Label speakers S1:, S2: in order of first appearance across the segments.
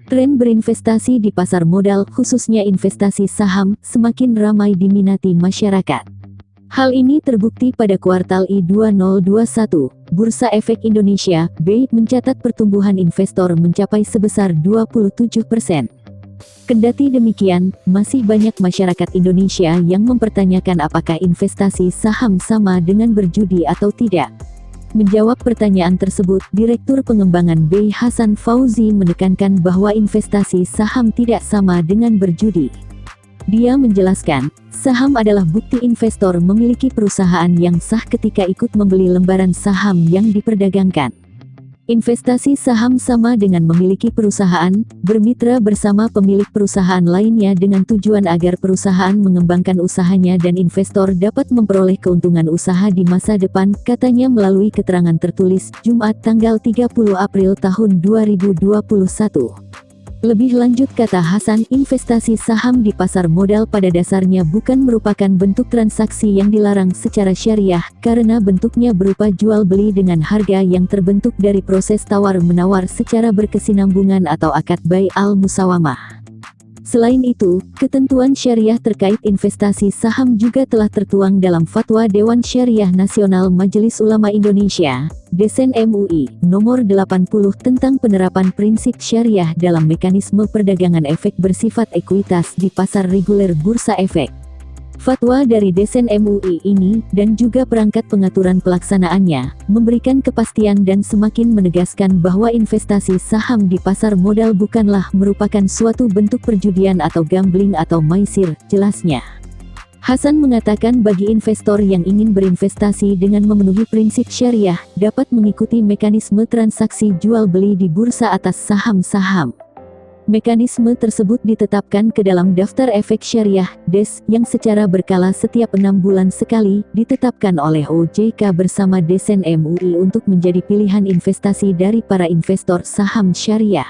S1: Tren berinvestasi di pasar modal, khususnya investasi saham, semakin ramai diminati masyarakat. Hal ini terbukti pada kuartal I 2021. Bursa Efek Indonesia (BEI) mencatat pertumbuhan investor mencapai sebesar 27%. Kendati demikian, masih banyak masyarakat Indonesia yang mempertanyakan apakah investasi saham sama dengan berjudi atau tidak. Menjawab pertanyaan tersebut, Direktur Pengembangan BEI Hasan Fauzi menekankan bahwa investasi saham tidak sama dengan berjudi. Dia menjelaskan, saham adalah bukti investor memiliki perusahaan yang sah ketika ikut membeli lembaran saham yang diperdagangkan. Investasi saham sama dengan memiliki perusahaan, bermitra bersama pemilik perusahaan lainnya dengan tujuan agar perusahaan mengembangkan usahanya dan investor dapat memperoleh keuntungan usaha di masa depan, katanya melalui keterangan tertulis, Jumat tanggal 30 April tahun 2021. Lebih lanjut kata Hasan, investasi saham di pasar modal pada dasarnya bukan merupakan bentuk transaksi yang dilarang secara syariah, karena bentuknya berupa jual beli dengan harga yang terbentuk dari proses tawar-menawar secara berkesinambungan atau akad bai al-musawamah. Selain itu, ketentuan syariah terkait investasi saham juga telah tertuang dalam Fatwa Dewan Syariah Nasional Majelis Ulama Indonesia, Desen MUI, nomor 80 tentang penerapan prinsip syariah dalam mekanisme perdagangan efek bersifat ekuitas di pasar reguler bursa efek. Fatwa dari Desen MUI ini, dan juga perangkat pengaturan pelaksanaannya, memberikan kepastian dan semakin menegaskan bahwa investasi saham di pasar modal bukanlah merupakan suatu bentuk perjudian atau gambling atau maisir, jelasnya. Hasan mengatakan bagi investor yang ingin berinvestasi dengan memenuhi prinsip syariah, dapat mengikuti mekanisme transaksi jual beli di bursa atas saham-saham. Mekanisme tersebut ditetapkan ke dalam Daftar Efek Syariah, DES, yang secara berkala setiap 6 bulan sekali, ditetapkan oleh OJK bersama Desen MUI untuk menjadi pilihan investasi dari para investor saham syariah.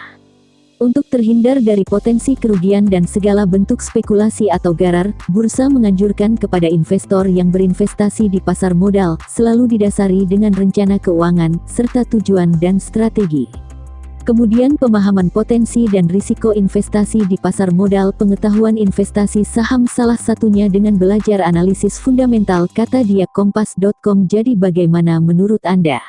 S1: Untuk terhindar dari potensi kerugian dan segala bentuk spekulasi atau garar, bursa menganjurkan kepada investor yang berinvestasi di pasar modal, selalu didasari dengan rencana keuangan, serta tujuan dan strategi. Kemudian pemahaman potensi dan risiko investasi di pasar modal, pengetahuan investasi saham salah satunya dengan belajar analisis fundamental, kata dia Kompas.com. Jadi bagaimana menurut Anda?